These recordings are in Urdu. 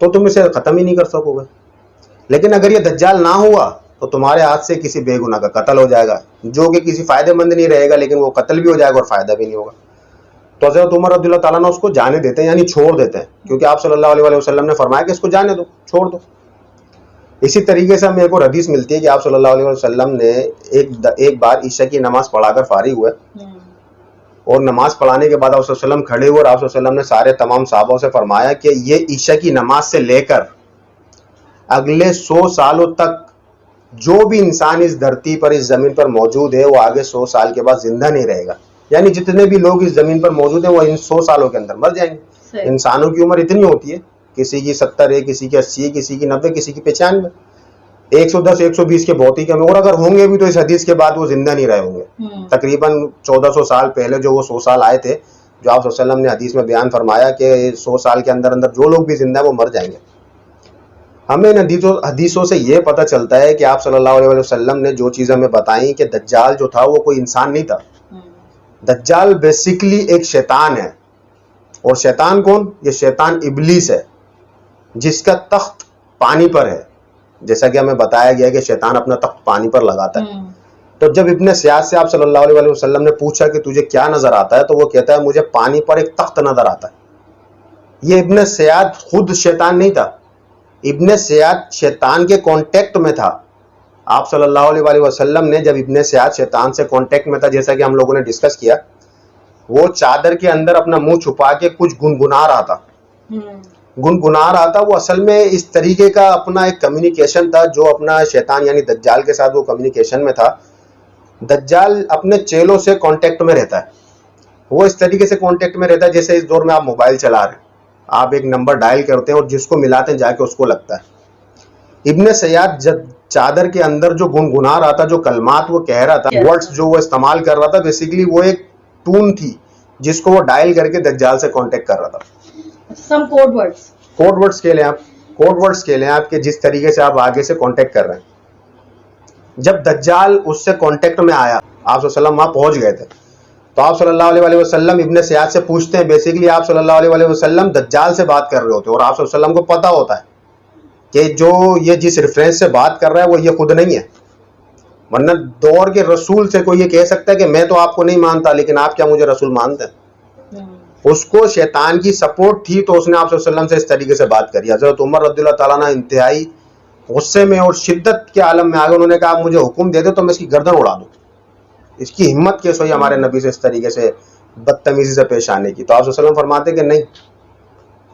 تو تم اسے ختم ہی نہیں کر سکو گے. لیکن اگر یہ دجال نہ ہوا تو تمہارے ہاتھ سے کسی بے گناہ کا قتل ہو جائے گا, جو کہ کسی فائدے مند نہیں رہے گا, لیکن وہ قتل بھی ہو جائے گا اور فائدہ بھی نہیں ہوگا. تو حضرت عمر رضی اللہ تعالیٰ نے اس کو جانے دیتے ہیں, یعنی چھوڑ دیتے ہیں, کیونکہ آپ صلی اللہ علیہ وسلم نے فرمایا کہ اس کو جانے دو, چھوڑ دو. اسی طریقے سے ہمیں ایک اور حدیث ملتی ہے کہ آپ صلی اللہ علیہ وسلم نے ایک بار عشاء کی نماز پڑھا کر فارغ ہوئے, اور نماز پڑھانے کے بعد آپ صلی اللہ علیہ وسلم کھڑے ہوئے اور آپ صلی اللہ علیہ وسلم نے سارے تمام صحابہ سے فرمایا کہ یہ عشاء کی نماز سے لے کر اگلے 100 سالوں تک جو بھی انسان اس دھرتی پر, اس زمین پر موجود ہے, وہ آگے 100 سال کے بعد زندہ نہیں رہے گا. یعنی جتنے بھی لوگ اس زمین پر موجود ہیں وہ ان 100 سالوں کے اندر مر جائیں گے. انسانوں کی عمر اتنی ہوتی ہے, کسی کی 70 ہے, کسی کی 80 ہے, کسی کی 90, کسی کی 95, 110 120 کے بہت ہی کم ہے. اور اگر ہوں گے بھی تو اس حدیث کے بعد وہ زندہ نہیں رہے ہوں گے. تقریباً 1400 سال پہلے جو وہ 100 سال آئے تھے, جو آپ صلی اللہ علیہ وسلم نے حدیث میں بیان فرمایا کہ 100 سال کے اندر اندر جو لوگ بھی زندہ ہیں وہ مر جائیں گے. ہمیں ان حدیثوں سے یہ پتہ چلتا ہے کہ آپ صلی اللہ علیہ وسلم نے جو چیزیں ہمیں بتائیں کہ دجال جو تھا وہ کوئی انسان نہیں تھا. دجال بیسیکلی ایک شیطان ہے. اور شیطان کون؟ یہ شیطان ابلیس ہے, جس کا تخت پانی پر ہے. جیسا کہ ہمیں بتایا گیا کہ شیطان اپنا تخت پانی پر لگاتا ہے. تو جب ابن سیاد سے آپ صلی اللہ علیہ وسلم نے پوچھا کہ تجھے کیا نظر آتا ہے, تو وہ کہتا ہے مجھے پانی پر ایک تخت نظر آتا ہے. یہ ابن سیاد خود شیطان نہیں تھا, ابن سیاد شیطان کے کانٹیکٹ میں تھا. آپ صلی اللہ علیہ وسلم نے جب ابن سیاد شیطان سے کانٹیکٹ میں تھا, جیسا کہ ہم لوگوں نے ڈسکس کیا, وہ چادر کے اندر اپنا منہ چھپا کے کچھ گنگنا رہا تھا. وہ اصل میں اس طریقے کا اپنا ایک کمیونیکیشن تھا جو اپنا شیطان یعنی دجال کے ساتھ وہ کمیونیکیشن میں تھا. دجال اپنے چیلوں سے کانٹیکٹ میں رہتا ہے. وہ اس طریقے سے کانٹیکٹ میں رہتا ہے جیسے اس دور میں آپ موبائل چلا رہے ہیں, آپ ایک نمبر ڈائل کرتے ہیں اور جس کو ملاتے ہیں جا کے اس کو لگتا ہے. ابن سیاد جب چادر کے اندر جو گنگنا رہا تھا, جو کلمات وہ کہہ رہا تھا, ورڈز جو وہ استعمال کر رہا تھا, بیسیکلی وہ ایک ٹون تھی جس کو وہ ڈائل کر کے دجال سے کانٹیکٹ کر رہا تھا. سم کوڈ ورڈز کہہ لیں آپ کہ جس طریقے سے آپ آگے سے کانٹیکٹ کر رہے ہیں. جب دجال اس سے کانٹیکٹ میں آیا, آپ صلی اللہ علیہ وسلم وہاں پہنچ گئے تھے, تو آپ صلی اللہ علیہ وسلم ابن سیاد سے پوچھتے ہیں. بیسیکلی آپ صلی اللہ علیہ وسلم دجال سے بات کر رہے ہوتے, اور آپ صلی اللہ علیہ وسلم کو پتا ہوتا ہے کہ جو یہ جس ریفرنس سے بات کر رہا ہے وہ یہ خود نہیں ہے. ورنہ دور کے رسول سے کوئی یہ کہہ سکتا ہے کہ میں تو آپ کو نہیں مانتا, لیکن آپ کیا مجھے رسول مانتے ہیں. اس کو شیطان کی سپورٹ تھی, تو اس نے آپ صلی اللہ علیہ وسلم سے اس طریقے سے بات کری. حضرت عمر رضی اللہ تعالیٰ نے انتہائی غصے میں اور شدت کے عالم میں آ گئے. انہوں نے کہا مجھے حکم دے دے تو میں اس کی گردن اڑا دوں. اس کی ہمت کیسے ہوئی ہمارے نبی سے اس طریقے سے بدتمیزی سے پیش آنے کی. تو آپ صلی اللہ علیہ وسلم فرماتے کہ نہیں.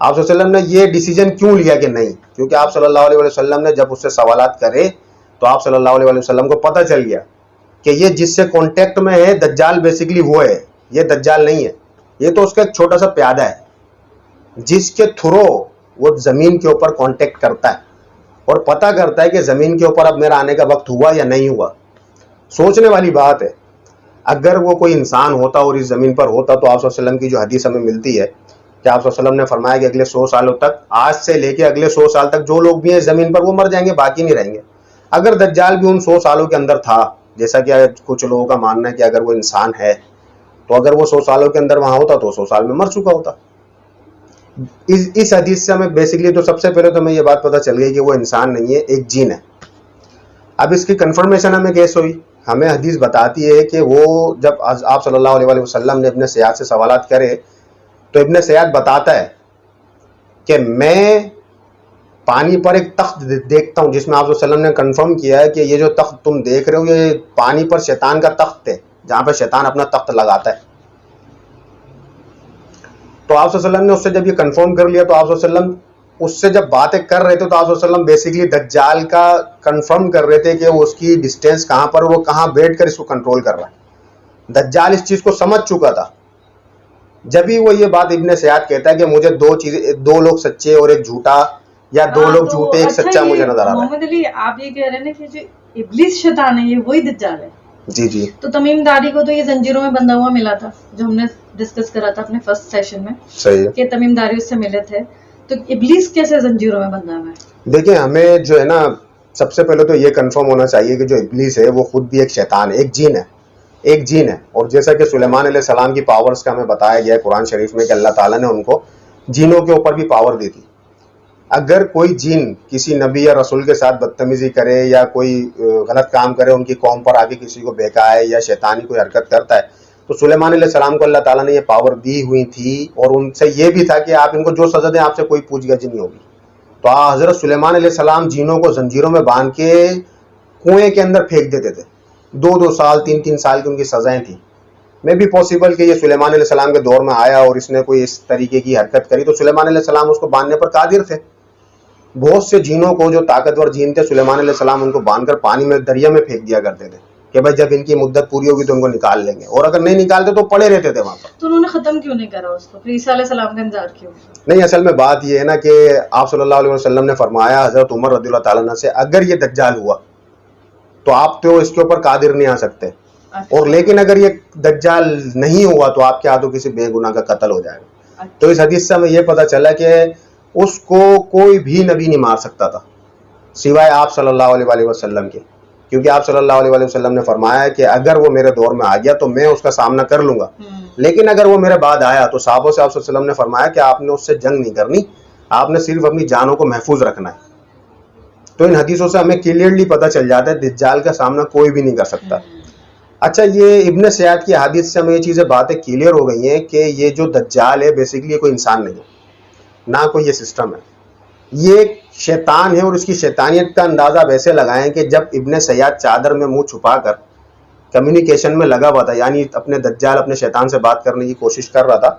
آپ صلی اللہ علیہ وسلم نے یہ ڈیسیجن کیوں لیا کہ نہیں, کیونکہ آپ صلی اللہ علیہ وسلم نے جب اس سے سوالات کرے تو آپ صلی اللہ علیہ وسلم کو پتہ چل گیا کہ یہ جس سے کانٹیکٹ میں ہے دجال بیسیکلی وہ ہے, یہ دجال نہیں ہے. یہ تو اس کا ایک چھوٹا سا پیادہ ہے جس کے تھرو وہ زمین کے اوپر کانٹیکٹ کرتا ہے اور پتہ کرتا ہے کہ زمین کے اوپر اب میرا آنے کا وقت ہوا یا نہیں ہوا. سوچنے والی بات ہے. اگر وہ کوئی انسان ہوتا اور اس زمین پر ہوتا تو آپ صلی اللہ علیہ وسلم کی جو حدیث ہمیں ملتی ہے کہ آپ صلی اللہ علیہ وسلم نے فرمایا کہ اگلے 100 سالوں تک, آج سے لے کے اگلے 100 سال تک جو لوگ بھی ہیں زمین پر وہ مر جائیں گے, باقی نہیں رہیں گے. اگر دجال بھی ان 100 سالوں کے اندر تھا, جیسا کہ کچھ لوگوں کا ماننا ہے کہ اگر وہ انسان ہے تو اگر وہ 100 سالوں کے اندر وہاں ہوتا تو 100 سال میں مر چکا ہوتا. اس حدیث سے ہمیں بیسیکلی تو سب سے پہلے تو ہمیں یہ بات پتہ چل گئی کہ وہ انسان نہیں ہے, ایک جن ہے. اب اس کی کنفرمیشن ہمیں کیسے ہوئی؟ ہمیں حدیث بتاتی ہے کہ وہ جب آپ صلی اللہ علیہ وسلم نے ابن سیاد سے سوالات کرے تو ابن سیاد بتاتا ہے کہ میں پانی پر ایک تخت دیکھتا ہوں, جس میں آپ صلی اللہ علیہ وسلم نے کنفرم کیا ہے کہ یہ جو تخت تم دیکھ رہے ہو یہ پانی پر شیطان کا تخت ہے, جہاں پہ شیطان اپنا تخت لگاتا ہے. تو آپ صلی اللہ علیہ وسلم نے اس سے جب یہ کنفرم کر لیا تو آپ صلی اللہ علیہ وسلم اس سے جب باتیں کر رہے تھے تو آپ صلی اللہ علیہ وسلم بیسیکلی دجال کا کنفرم کر رہے تھے کہ اس کی ڈسٹینس کہاں پر, وہ کہاں بیٹھ کر اس کو کنٹرول کر رہا ہے. دجال اس چیز کو سمجھ چکا تھا. جب ہی وہ یہ بات ابن سیاد کہتا ہے کہ مجھے دو لوگ سچے اور ایک جھوٹا, یا دو لوگ جھوٹے ایک سچا مجھے نظر آ رہا ہے. محمد علی آپ یہ کہہ رہے ہیں کہ جو ابلیس شیطان ہے یہ وہی دجال ہے. جی. تو تمیم داری کو تو یہ زنجیروں میں بندھا ہوا ملا تھا, جو ہم نے ڈسکس کرا تھا اپنے فرسٹ سیشن میں. صحیح. کہ تمیم داری اس سے ملے تھے, تو ابلیس کیسے زنجیروں میں بندھا ہوا ہے؟ دیکھیں ہمیں جو ہے نا سب سے پہلے تو یہ کنفرم ہونا چاہیے کہ جو ابلیس ہے وہ خود بھی ایک شیطان ہے, ایک جین ہے. اور جیسا کہ سلیمان علیہ السلام کی پاورز کا ہمیں بتایا گیا ہے قرآن شریف میں کہ اللہ تعالیٰ نے ان کو جینوں کے اوپر بھی پاور دی تھی. اگر کوئی جن کسی نبی یا رسول کے ساتھ بدتمیزی کرے یا کوئی غلط کام کرے، ان کی قوم پر آگے کسی کو بہکائے یا شیطانی کوئی حرکت کرتا ہے، تو سلیمان علیہ السلام کو اللہ تعالیٰ نے یہ پاور دی ہوئی تھی، اور ان سے یہ بھی تھا کہ آپ ان کو جو سزا دیں آپ سے کوئی پوچھ گچھ نہیں ہوگی. تو حضرت سلیمان علیہ السلام جینوں کو زنجیروں میں باندھ کے کنویں کے اندر پھینک دیتے تھے. 2 سال 3 سال کی ان کی سزائیں تھیں. میں بھی پاسبل کہ یہ سلیمان علیہ السلام کے دور میں آیا اور اس نے کوئی اس طریقے کی حرکت کری تو سلیمان علیہ السلام اس کو باندھنے پر قادر تھے. بہت سے جینوں کو جو طاقتور جین تھے، سلیمان علیہ السلام ان کو باندھ کر پانی میں دریا میں پھینک دیا کرتے تھے کہ بھائی جب ان کی مدت پوری ہوگی تو ان کو نکال لیں گے، اور اگر نہیں نکالتے تو پڑے رہتے تھے وہاں پر. تو انہوں نے ختم کیوں نہیں کرا اس کو؟ پھر عیسیٰ علیہ السلام کا انتظار کیوں؟ نہیں، اصل میں بات یہ ہے نا کہ آپ صلی اللہ علیہ وسلم نے فرمایا حضرت عمر رضی اللہ تعالیٰ عنہ سے، اگر یہ دجال ہوا تو آپ تو اس کے اوپر قادر نہیں آ سکتے، اور لیکن اگر یہ دجال نہیں ہوا تو آپ کے ہاتھوں کسی بے گناہ کا قتل ہو جائے گا. تو اس حدیث سے ہمیں یہ پتہ چلا کہ اس کو کوئی بھی نبی نہیں مار سکتا تھا سوائے آپ صلی اللہ علیہ وسلم کے، کیونکہ آپ صلی اللہ علیہ وسلم نے فرمایا کہ اگر وہ میرے دور میں آ گیا تو میں اس کا سامنا کر لوں گا، لیکن اگر وہ میرے بعد آیا تو صحابوں سے آپ صلی اللہ علیہ وسلم نے فرمایا کہ آپ نے اس سے جنگ نہیں کرنی، آپ نے صرف اپنی جانوں کو محفوظ رکھنا ہے. تو ان حدیثوں سے ہمیں کلیئرلی پتہ چل جاتا ہے دجال کا سامنا کوئی بھی نہیں کر سکتا. اچھا، یہ ابن سیاد کی حدیث سے ہمیں یہ چیزیں باتیں کلیئر ہو گئی ہیں کہ یہ جو دجال ہے بیسیکلی یہ کوئی انسان نہیں ہے، نہ کوئی یہ سسٹم ہے، یہ ایک شیطان ہے. اور اس کی شیطانیت کا اندازہ آپ ایسے لگائیں کہ جب ابن سیاد چادر میں منہ چھپا کر کمیونیکیشن میں لگا ہوا تھا، یعنی اپنے دجال اپنے شیطان سے بات کرنے کی کوشش کر رہا تھا،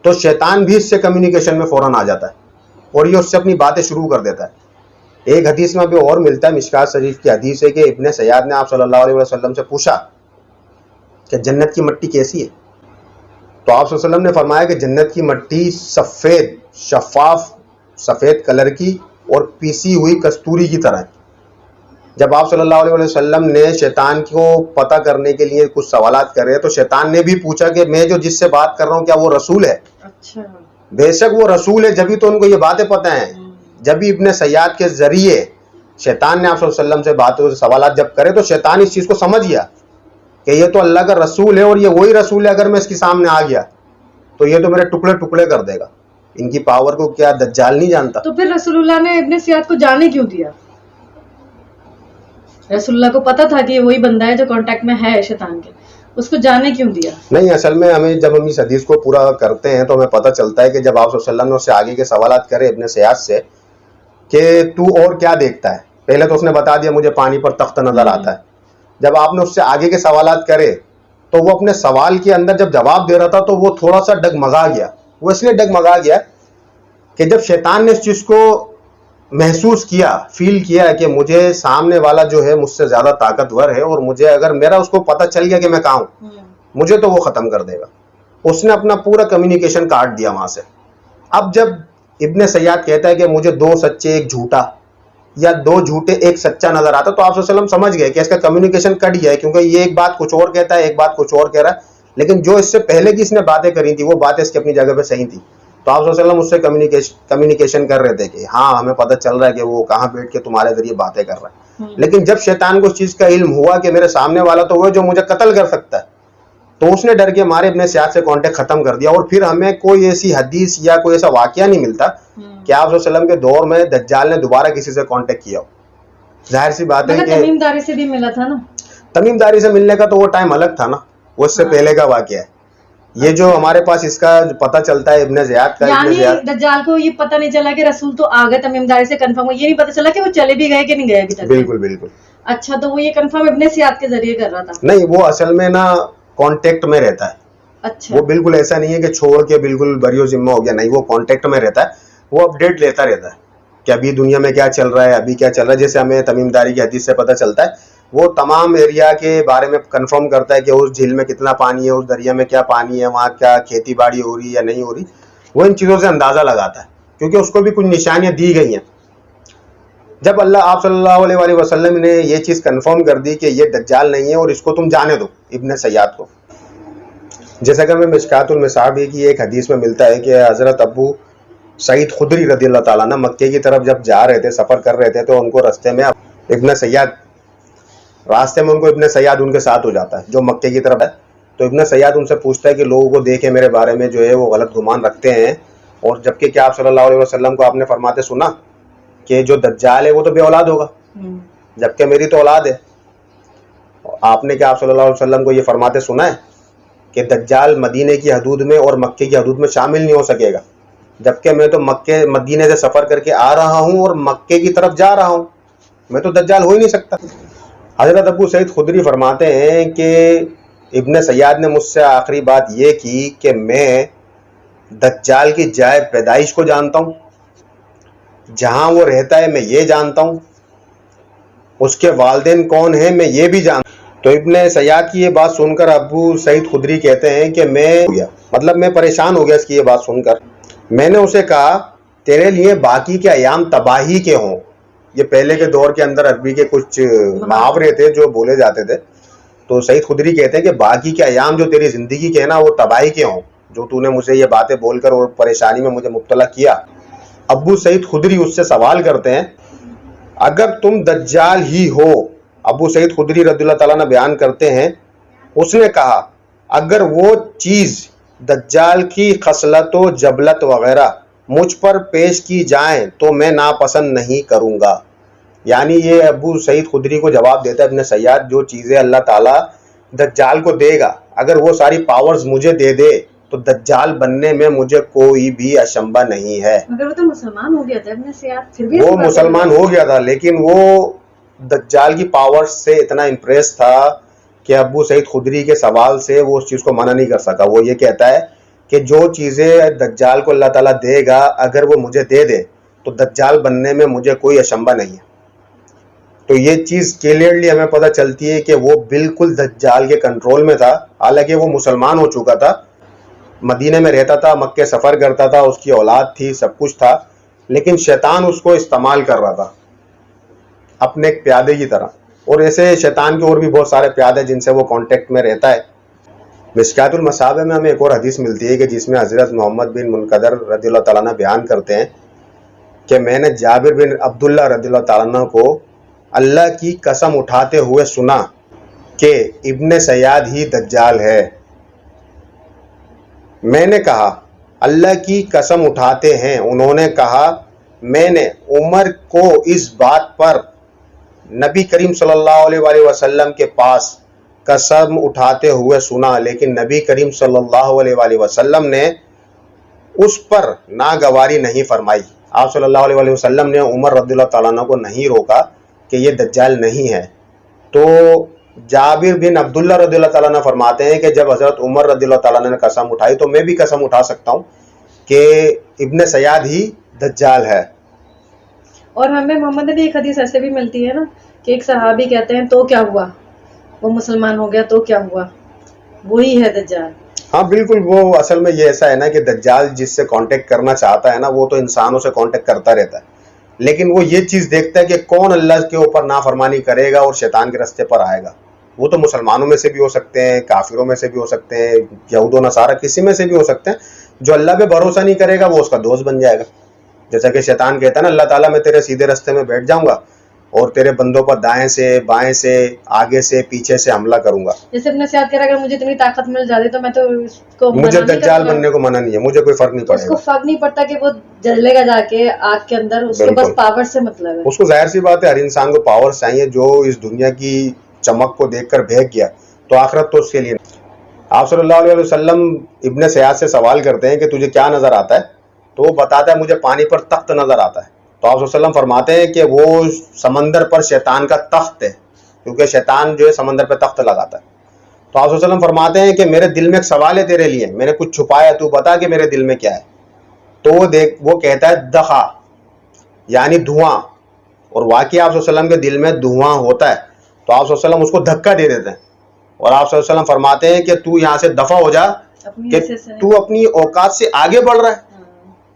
تو شیطان بھی اس سے کمیونیکیشن میں فوراً آ جاتا ہے اور یہ اس سے اپنی باتیں شروع کر دیتا ہے. ایک حدیث میں بھی اور ملتا ہے، مشکات شریف کی حدیث ہے کہ ابن سیاد نے آپ صلی اللہ علیہ وسلم سے پوچھا کہ جنت کی مٹی کیسی ہے، تو آپ صلی اللہ علیہ وسلم نے فرمایا کہ جنت کی مٹی سفید شفاف سفید کلر کی اور پیسی ہوئی کستوری کی طرح ہے. جب آپ صلی اللہ علیہ وسلم نے شیطان کو پتہ کرنے کے لیے کچھ سوالات کرے تو شیطان نے بھی پوچھا کہ میں جو جس سے بات کر رہا ہوں کیا وہ رسول ہے؟ اچھا، بے شک وہ رسول ہے، جبھی تو ان کو یہ باتیں پتہ ہیں. جبھی ابن سیاد کے ذریعے شیطان نے آپ صلی اللہ علیہ وسلم سے باتوں سے سوالات جب کرے تو شیطان اس چیز کو سمجھ گیا کہ یہ تو اللہ کا رسول ہے اور یہ وہی رسول ہے، اگر میں اس کے سامنے آ گیا تو یہ تو میرے ٹکڑے ٹکڑے کر دے گا. ان کی پاور کو کیا دجال نہیں جانتا؟ تو پھر رسول اللہ نے ابن سیاد کو جانے کیوں دیا؟ رسول اللہ کو پتا تھا کہ یہ وہی بندہ ہے جو کانٹیکٹ میں ہے شیطان کے، اس کو جانے کیوں دیا؟ نہیں، اصل میں ہمیں جب ہم اس حدیث کو پورا کرتے ہیں تو ہمیں پتہ چلتا ہے کہ جب آپ صلی اللہ علیہ وسلم نے اس سے آگے کے سوالات کرے ابن سیاد سے کہ تو اور کیا دیکھتا ہے، پہلے تو اس نے بتا دیا مجھے پانی پر تخت نظر آتا ہے. جب آپ نے اس سے آگے کے سوالات کرے تو وہ اپنے سوال کے اندر جب جواب دے رہا تھا تو وہ تھوڑا سا ڈگمگا گیا. وہ اس لیے ڈگمگا گیا کہ جب شیطان نے اس چیز کو محسوس کیا، فیل کیا کہ مجھے سامنے والا جو ہے مجھ سے زیادہ طاقتور ہے اور مجھے اگر میرا اس کو پتہ چل گیا کہ میں کہاں ہوں مجھے تو وہ ختم کر دے گا، اس نے اپنا پورا کمیونیکیشن کاٹ دیا وہاں سے. اب جب ابن سیاد کہتا ہے کہ مجھے 2 سچے ایک جھوٹا یا 2 جھوٹے ایک سچا نظر آتا، تو آپ صلی اللہ علیہ وسلم سمجھ گئے کہ اس کا کمیونیکیشن کٹ گیا ہے، کیونکہ یہ ایک بات کچھ اور کہتا ہے ایک بات کچھ اور کہہ رہا ہے، لیکن جو اس سے پہلے کی اس نے باتیں کری تھی وہ باتیں اس کی اپنی جگہ پہ صحیح تھی. تو آپ صلی اللہ علیہ وسلم اس سے کمیونیکیشن کر رہے تھے کہ ہاں ہمیں پتہ چل رہا ہے کہ وہ کہاں بیٹھ کے تمہارے ذریعے باتیں کر رہا ہے. لیکن جب شیطان کو اس چیز کا علم ہوا کہ میرے سامنے والا تو وہ جو مجھے قتل کر سکتا ہے، تو اس نے ڈر کے مارے ابن سیاد سے کانٹیکٹ ختم کر دیا. اور پھر ہمیں کوئی ایسی حدیث یا کوئی ایسا واقعہ نہیں ملتا کہ آپ صلی اللہ علیہ وسلم کے دور میں دجال نے دوبارہ کسی سے کانٹیکٹ کیا ہو. ظاہر سی بات ہے کہ تمیم داری سے بھی ملا تھا نا، تمیم داری سے ملنے کا تو وہ ٹائم الگ تھا نا، وہ اس سے پہلے کا واقعہ ہے. یہ جو ہمارے پاس اس کا پتہ چلتا ہے ابن زیاد کا، یعنی دجال کو یہ پتہ نہیں چلا کہ رسول تو آ گئے تمیم داری سے کنفرم ہو، یہ نہیں پتہ چلا کہ وہ چلے بھی گئے کہ نہیں گئے ابھی تک. بالکل بالکل. اچھا، تو وہ یہ کنفرم ابن سیاد کے ذریعے کر رہا تھا؟ نہیں، وہ اصل میں نا کانٹیکٹ میں رہتا ہے. اچھا، وہ بالکل ایسا نہیں ہے کہ چھوڑ کے بالکل بریو ذمہ ہو گیا، نہیں، وہ کانٹیکٹ میں رہتا ہے، وہ اپڈیٹ لیتا رہتا ہے کہ ابھی دنیا میں کیا چل رہا ہے، ابھی کیا چل رہا ہے. جیسے ہمیں تمیم داری کی حدیث سے پتہ چلتا ہے وہ تمام ایریا کے بارے میں کنفرم کرتا ہے کہ اس جھیل میں کتنا پانی ہے، اس دریا میں کیا پانی ہے، وہاں کیا کھیتی باڑی ہو رہی ہے یا نہیں ہو رہی. وہ ان چیزوں سے اندازہ لگاتا ہے کیونکہ اس کو بھی کچھ نشانیاں دی گئی ہیں. جب آپ صلی اللہ علیہ وسلم نے یہ چیز کنفرم کر دی کہ یہ دجال نہیں ہے اور اس کو تم جانے دو ابن سیاد کو، جیسا کہ ہمیں مشکات المصابیح کی ایک حدیث میں ملتا ہے کہ حضرت ابو سعید خدری رضی اللہ تعالیٰ عنہ مکے کی طرف جب جا رہے تھے، سفر کر رہے تھے، تو ان کو راستے میں ابن سیاد ان کے ساتھ ہو جاتا ہے جو مکے کی طرف ہے. تو ابن سیاد ان سے پوچھتا ہے کہ لوگوں کو دیکھے میرے بارے میں جو ہے وہ غلط گمان رکھتے ہیں اور جبکہ کیا آپ صلی اللہ علیہ وسلم کو آپ نے فرماتے سنا کہ جو دجال ہے وہ تو بے اولاد ہوگا، جبکہ میری تو اولاد ہے. آپ نے کیا آپ صلی اللہ علیہ وسلم کو یہ فرماتے سنا ہے کہ دجال مدینے کی حدود میں اور مکے کی حدود میں شامل نہیں ہو سکے گا، جبکہ میں تو مدینے سے سفر کر کے آ رہا ہوں اور مکے کی طرف جا رہا ہوں، میں تو دجال ہو ہی نہیں سکتا. حضرت ابو سعید خدری فرماتے ہیں کہ ابن سیاد نے مجھ سے آخری بات یہ کی کہ میں دجال کی جائے پیدائش کو جانتا ہوں، جہاں وہ رہتا ہے میں یہ جانتا ہوں، اس کے والدین کون ہیں میں یہ بھی جانتا ہوں. تو ابن سیاد کی یہ بات سن کر ابو سعید خدری کہتے ہیں کہ میں پریشان ہو گیا اس کی یہ بات سن کر. میں نے اسے کہا تیرے لیے باقی کے ایام تباہی کے ہوں. یہ پہلے کے دور کے اندر عربی کے کچھ محاورے تھے جو بولے جاتے تھے. تو سعید خدری کہتے ہیں کہ باقی کے ایام جو تیری زندگی کے ہیں نا وہ تباہی کے ہوں، جو تو نے مجھے یہ باتیں بول کر اور پریشانی میں مجھے مبتلا کیا. ابو سعید خدری اس سے سوال کرتے ہیں اگر تم دجال ہی ہو. ابو سعید خدری رضی اللہ تعالیٰ نے بیان کرتے ہیں اس نے کہا اگر وہ چیز دجال کی خصلت و جبلت وغیرہ مجھ پر پیش کی جائیں تو میں ناپسند نہیں کروں گا. یعنی یہ ابو سعید خدری کو جواب دیتا ہے ابن سیاد جو چیزیں اللہ تعالیٰ دجال کو دے گا اگر وہ ساری پاورز مجھے دے دے تو دجال بننے میں مجھے کوئی بھی اشمبا نہیں ہے. مگر وہ تو مسلمان ہو گیا تھا ابن سیاد، پھر بھی وہ مسلمان ہو گیا تھا لیکن وہ دجال کی پاور سے اتنا امپریس تھا کہ ابو سعید خدری کے سوال سے وہ اس چیز کو منع نہیں کر سکا. وہ یہ کہتا ہے کہ جو چیزیں دجال کو اللہ تعالیٰ دے گا اگر وہ مجھے دے دے تو دجال بننے میں مجھے کوئی اشمبا نہیں ہے. تو یہ چیز کلیئرلی ہمیں پتہ چلتی ہے کہ وہ بالکل دجال کے کنٹرول میں تھا. حالانکہ وہ مسلمان ہو چکا تھا، مدینے میں رہتا تھا، مکے سفر کرتا تھا، اس کی اولاد تھی، سب کچھ تھا، لیکن شیطان اس کو استعمال کر رہا تھا اپنے ایک پیادے کی طرح. اور ایسے شیطان کے اور بھی بہت سارے پیادے جن سے وہ کانٹیکٹ میں رہتا ہے. مشکات المصابیح میں ہمیں ایک اور حدیث ملتی ہے کہ جس میں حضرت محمد بن منقدر رضی اللہ تعالیٰ عنہ بیان کرتے ہیں کہ میں نے جابر بن عبداللہ رضی اللہ تعالیٰ عنہ کو اللہ کی قسم اٹھاتے ہوئے سنا کہ ابن سیاد ہی دجال ہے. میں نے کہا اللہ کی قسم اٹھاتے ہیں. انہوں نے کہا میں نے عمر کو اس بات پر نبی کریم صلی اللہ علیہ وآلہ وسلم کے پاس قسم اٹھاتے ہوئے سنا لیکن نبی کریم صلی اللہ علیہ وآلہ وسلم نے اس پر ناگواری نہیں فرمائی. آپ صلی اللہ علیہ وآلہ وسلم نے عمر رضی اللہ تعالیٰ عنہ کو نہیں روکا کہ یہ دجال نہیں ہے. تو جابر بن عبداللہ رضی اللہ تعالیٰ عنہ فرماتے ہیں کہ جب حضرت عمر رضی اللہ تعالیٰ عنہ نے قسم اٹھائی تو میں بھی قسم اٹھا سکتا ہوں کہ ابن سیاد ہی دجال ہے. اور ہمیں محمد علی ایک حدیث ایسے بھی ملتی ہے نا کہ ایک صحابی کہتے ہیں تو کیا ہوا، وہ مسلمان ہو گیا تو کیا ہوا، وہی ہے دجال. ہاں بالکل، وہ اصل میں یہ ایسا ہے نا کہ دجال جس سے کانٹیکٹ کرنا چاہتا ہے نا وہ تو انسانوں سے کانٹیکٹ کرتا رہتا ہے، لیکن وہ یہ چیز دیکھتا ہے کہ کون اللہ کے اوپر نافرمانی کرے گا اور شیطان کے راستے پر آئے گا. وہ تو مسلمانوں میں سے بھی ہو سکتے ہیں، کافروں میں سے بھی ہو سکتے ہیں، یہود و نصارہ کسی میں سے بھی ہو سکتے ہیں. جو اللہ پہ بھروسہ نہیں کرے گا وہ اس کا دوست بن جائے گا. جیسا کہ شیطان کہتا ہے نا اللہ تعالیٰ میں تیرے سیدھے راستے میں بیٹھ جاؤں گا اور تیرے بندوں پر دائیں سے بائیں سے آگے سے پیچھے سے حملہ کروں گا. جیسے ابن سیاد کہہ رہا ہے اگر مجھے اتنی طاقت مل جاتی تو میں تو اس کو مجھے دجال بننے کو منع نہیں ہے، مجھے کوئی فرق نہیں اس پڑے کو گا. فرق نہیں پڑتا کہ وہ جلے گا جا کے آگ کے اندر، اس کو بس پاور سے مطلب ہے. اس کو ظاہر سی بات ہے ہر انسان کو پاور چاہیے. جو اس دنیا کی چمک کو دیکھ کر بھیگ گیا تو آخرت تو اس کے لیے. آپ صلی اللہ علیہ وسلم ابن سیاد سے سوال کرتے ہیں کہ تجھے کیا نظر آتا ہے؟ تو وہ بتاتا ہے مجھے پانی پر تخت نظر آتا ہے. تو آپ صلی اللہ علیہ وسلم فرماتے ہیں کہ وہ سمندر پر شیطان کا تخت ہے، کیونکہ شیطان جو ہے سمندر پہ تخت لگاتا ہے. تو آپ صلی اللہ علیہ وسلم فرماتے ہیں کہ میرے دل میں ایک سوال ہے تیرے لیے، میں نے کچھ چھپایا، تو بتا کہ میرے دل میں کیا ہے. تو وہ کہتا ہے دخا یعنی دھواں. اور واقعی آپ صلی اللہ علیہ وسلم کے دل میں دھواں ہوتا ہے. تو آپ صلی اللہ علیہ وسلم اس کو دھکا دے دیتے ہیں اور آپ صلی اللہ علیہ وسلم فرماتے ہیں کہ تو یہاں سے دفع ہو جا کہ تو اپنی اوقات سے آگے بڑھ رہا ہے،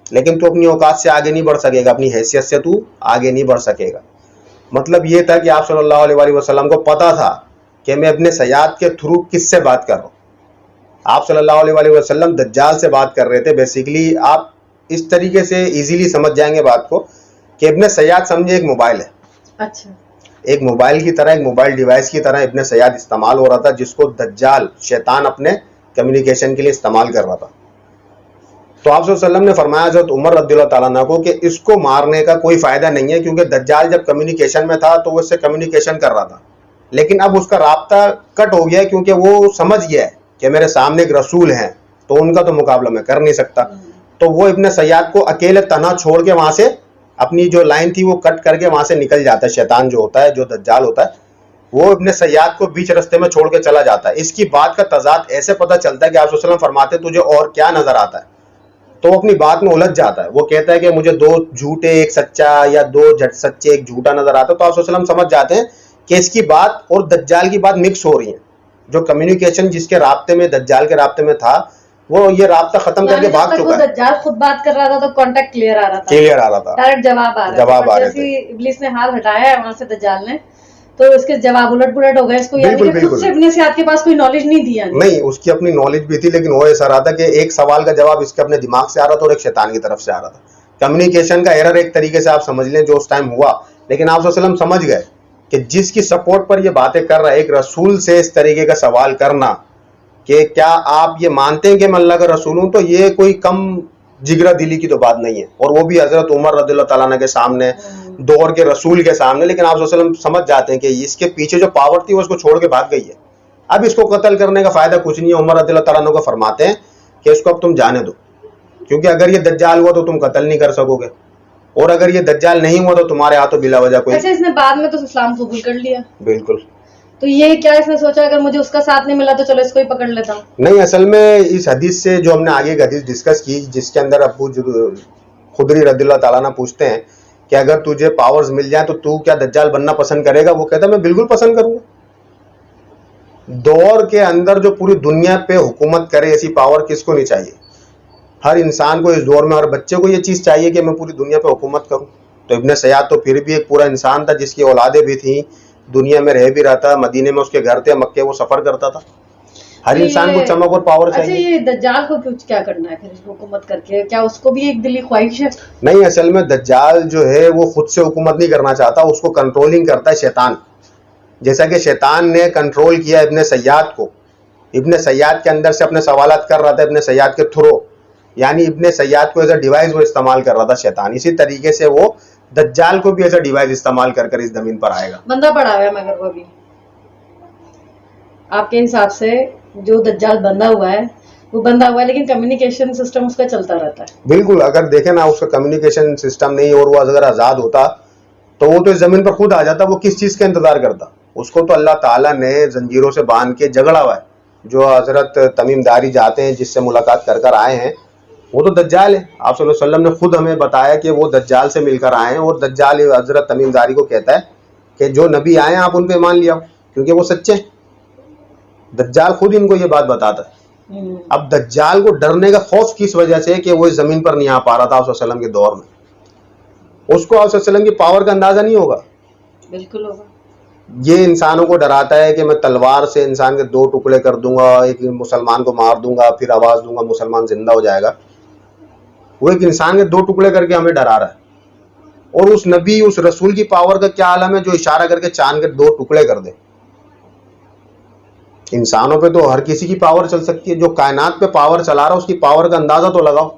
لیکن تو اپنی اوقات سے آگے نہیں بڑھ سکے گا، اپنی حیثیت سے تو آگے نہیں بڑھ سکے گا. مطلب یہ تھا کہ آپ صلی اللہ علیہ وآلہ وسلم کو پتا تھا کہ میں ابن سیاد کے تھرو کس سے بات کر رہا ہوں. آپ صلی اللہ علیہ وآلہ وسلم دجال سے بات کر رہے تھے. بیسیکلی آپ اس طریقے سے ایزیلی سمجھ جائیں گے بات کو کہ ابن سیاد سمجھے ایک موبائل ہے. اچھا، ایک موبائل کی طرح، ایک موبائل ڈیوائس کی طرح ابن سیاد استعمال ہو رہا تھا، جس کو دجال شیطان اپنے کمیونیکیشن کے لیے استعمال کر رہا تھا. تو آپ صلی اللہ علیہ وسلم نے فرمایا حضرت عمر رضی اللہ تعالیٰ عنہ کو کہ اس کو مارنے کا کوئی فائدہ نہیں ہے، کیونکہ دجال جب کمیونیکیشن میں تھا تو وہ اس سے کمیونیکیشن کر رہا تھا، لیکن اب اس کا رابطہ کٹ ہو گیا کیونکہ وہ سمجھ گیا ہے کہ میرے سامنے ایک رسول ہیں تو ان کا تو مقابلہ میں کر نہیں سکتا. تو وہ ابن سیاد کو اکیلے تنہا چھوڑ کے وہاں سے اپنی جو لائن تھی وہ کٹ کر کے وہاں سے نکل جاتا ہے. شیطان جو ہوتا ہے، جو دجال ہوتا ہے، وہ ابن سیاد کو بیچ رستے میں چھوڑ کے چلا جاتا ہے. اس کی بات کا تضاد ایسے پتہ چلتا ہے کہ آپ صلی اللہ علیہ وسلم فرماتے تجھے اور کیا نظر آتا ہے، تو وہ اپنی بات میں الجھ جاتا ہے. وہ کہتا ہے کہ مجھے 2 جھوٹے ایک سچا یا 2 سچے ایک جھوٹا نظر آتا ہے. تو آپ صلی اللہ علیہ وسلم سمجھ جاتے ہیں کہ اس کی بات اور دجال کی بات مکس ہو رہی ہیں. جو کمیونیکیشن جس کے رابطے میں دجال کے رابطے میں تھا، وہ یہ رابطہ ختم کر کے بھاگ چکا ہے. دجال خود بات کر رہا تھا تو کانٹیکٹ کلیئر آ رہا تھا، کلیئر آ رہا تھا، ڈائریکٹ جواب آ رہا تھا. ابلیس نے ہاتھ ہٹایا ہے وہاں سے دجال نے، تو اس کے جواب الٹ پلٹ ہو گئے. اس کو یعنی کہ خود سے ابن سیاد کے پاس کوئی نالج نہیں دیا. نہیں، اس کی اپنی نالج بھی تھی، لیکن وہ ایسا رہا تھا کہ ایک سوال کا جواب اس کے اپنے دماغ سے آ رہا تھا اور ایک شیطان کی طرف سے آ رہا تھا. کمیونیکیشن کا ایرر ایک طریقے سے آپ سمجھ لیں جو اس ٹائم ہوا. لیکن آپ صلی اللہ علیہ وسلم سمجھ گئے کہ جس کی سپورٹ پر یہ باتیں کر رہا ہے، ایک رسول سے اس طریقے کا سوال کرنا کہ کیا آپ یہ مانتے ہیں کہ میں اللہ کا رسول ہوں، تو یہ کوئی کم جگرہ دلی کی تو بات نہیں ہے. اور وہ بھی حضرت عمر رضی اللہ تعالیٰ عنہ کے سامنے، دور کے رسول کے سامنے. لیکن آپ صلی اللہ علیہ وسلم سمجھ جاتے ہیں کہ اس کے پیچھے جو پاور تھی وہ اس کو چھوڑ کے بھاگ گئی ہے، اب اس کو قتل کرنے کا فائدہ کچھ نہیں ہے. عمر رضی اللہ تعالیٰ عنہ کو فرماتے ہیں کہ اس کو اب تم جانے دو، کیونکہ اگر یہ دجال ہوا تو تم قتل نہیں کر سکو گے، اور اگر یہ دجال نہیں ہوا تو تمہارے ہاتھوں بلا وجہ کوئی. اچھا، اس نے بعد میں تو اسلام قبول کر لیا. بالکل. تو یہ کیا اس نے سوچا اگر مجھے اس کا ساتھ نہیں ملا تو چلو اس کو ہی پکڑ لیتا ہوں؟ نہیں، اصل میں اس حدیث سے جو ہم نے آگے ایک حدیث ڈسکس کی جس کے اندر ابو خدری رضی اللہ تعالیٰ عنہ پوچھتے ہیں کہ اگر تجھے پاورز مل جائیں تو کیا دجال بننا پسند کرے گا؟ وہ کہتا ہے میں بالکل پسند کروں گا. دور کے اندر جو پوری دنیا پہ حکومت کرے ایسی پاور کس کو نہیں چاہیے؟ ہر انسان کو اس دور میں، ہر بچے کو یہ چیز چاہیے کہ میں پوری دنیا پہ حکومت کروں. تو ابن سیاد تو پھر بھی ایک پورا انسان تھا جس کی اولادیں بھی تھیں، دنیا میں رہ بھی رہا تھا، مدینے میں اس کے گھر تھے، مکے وہ سفر کرتا تھا. ہر انسان کو چمک اور پاور چاہیے. اچھا، یہ دجال کو کیا کرنا ہے پھر حکومت کر کے؟ کیا اس کو بھی ایک دلی خواہش ہے؟ نہیں، اصل میں دجال جو ہے وہ خود سے حکومت نہیں کرنا چاہتا، اس کو کنٹرولنگ کرتا ہے شیطان. جیسا کہ شیطان نے کنٹرول کیا ابن سیاد کو، ابن سیاد کے اندر سے اپنے سوالات کر رہا تھا ابن سیاد کے تھرو، یعنی ابن سیاد کو ایز اے ڈیوائس وہ استعمال کر رہا تھا شیطان. اسی طریقے سے وہ دجال کو بھی ایز اے ڈیوائس استعمال کر کر اس زمین پر آئے گا. بندہ پڑا ہوا ہے مگر وہ بھی آپ کے حساب سے جو دجال بندہ ہوا ہے وہ بندہ ہوا ہے، لیکن کمیونیکیشن سسٹم اس کا چلتا رہتا ہے. بالکل. اگر دیکھیں نا اس کا کمیونیکیشن سسٹم نہیں اور وہ اگر آزاد ہوتا تو وہ تو اس زمین پر خود آ جاتا. وہ کس چیز کا انتظار کرتا؟ اس کو تو اللہ تعالیٰ نے زنجیروں سے باندھ کے جگڑا ہوا ہے. جو حضرت تمیم داری جاتے ہیں جس سے ملاقات کر آئے ہیں وہ تو دجال ہے. آپ صلی اللہ علیہ وسلم نے خود ہمیں بتایا کہ وہ دجال سے مل کر آئے ہیں، اور دجال حضرت تمیم داری کو کہتا ہے کہ جو نبی آئے ہیں آپ ان پہ ایمان لے آؤ کیونکہ وہ سچے ہیں. دجال خود ان کو یہ بات بتاتا ہے. اب دجال کو ڈرنے کا خوف کس وجہ سے کہ وہ اس زمین پر نہیں آ پا رہا تھا آپ صلی اللہ علیہ وسلم کے دور میں. اس کو آپ صلی اللہ علیہ وسلم کی پاور کا اندازہ نہیں ہوگا. بالکل ہوگا. یہ انسانوں کو ڈراتا ہے کہ میں تلوار سے انسان کے 2 ٹکڑے کر دوں گا، ایک مسلمان کو مار دوں گا، پھر آواز دوں گا مسلمان زندہ ہو جائے گا. وہ ایک انسان کے 2 ٹکڑے کر کے ہمیں ڈرا رہا ہے. اور اس نبی اس رسول کی پاور کا کیا عالم ہے جو اشارہ کر کے چاند کے 2 ٹکڑے کر دے. انسانوں پہ تو ہر کسی کی پاور چل سکتی ہے، جو کائنات پہ پاور چلا رہا ہے اس کی پاور کا اندازہ تو لگاؤ.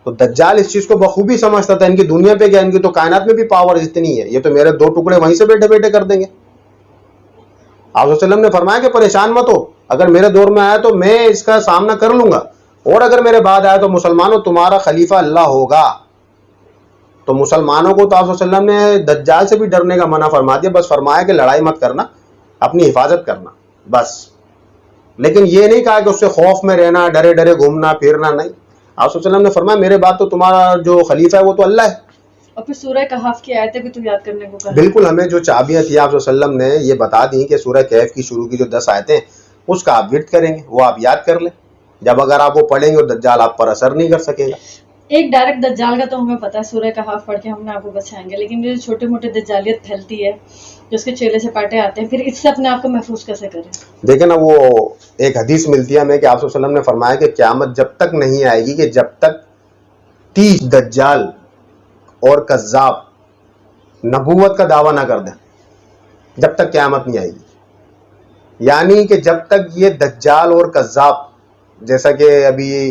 تو دجال اس چیز کو بخوبی سمجھتا تھا ان کی دنیا پہ کیا، ان کی تو کائنات میں بھی پاور اتنی ہے، یہ تو میرے 2 ٹکڑے وہیں سے بیٹھے بیٹھے کر دیں گے. آپ صلی اللہ علیہ وسلم نے فرمایا کہ پریشان مت ہو، اگر میرے دور میں آیا تو میں اس کا سامنا کر لوں گا، اور اگر میرے بعد آیا تو مسلمانوں تمہارا خلیفہ اللہ ہوگا. تو مسلمانوں کو تو آپ صلی اللہ علیہ وسلم نے دجال سے بھی ڈرنے کا منع فرما دیا. بس فرمایا کہ لڑائی مت کرنا، اپنی حفاظت کرنا بس. لیکن یہ نہیں کہا کہ اس سے خوف میں رہنا، ڈرے ڈرے گھومنا پھرنا، نہیں. آپ صلی اللہ علیہ وسلم نے فرمایا میرے بعد تو تمہارا جو خلیفہ ہے وہ تو اللہ ہے. اور پھر سورہ کہف کی آیتیں بھی تو یاد کرنے کو کہا. بالکل. ہمیں جو چابیاں تھی آپ صلی اللہ علیہ وسلم نے یہ بتا دی کہ سورہ کہف کی شروع کی جو 10 آیتیں اس کا آپ ورد کریں گے، وہ آپ یاد کر لیں. جب اگر آپ وہ پڑھیں گے دجال آپ پر اثر نہیں کر سکے گا. ایک ڈائریکٹ دجال کا تو ہمیں پتا ہے، سورہ کہف پڑھ کے ہم نے آپ کو بچائیں گے، لیکن جو چھوٹے موٹے دجالیت پھیلتی ہے جو اس کے چیلے چپاٹے آتے ہیں، پھر اس سے اپنے آپ کو محفوظ کیسے کریں؟ دیکھیں نا، وہ ایک حدیث ملتی ہے ہمیں کہ آپ صلی اللہ علیہ وسلم نے فرمایا کہ قیامت جب تک نہیں آئے گی کہ جب تک 30 دجال اور کذاب نبوت کا دعویٰ نہ کر دیں، جب تک قیامت نہیں آئے گی. یعنی کہ جب تک یہ دجال اور کذاب، جیسا کہ ابھی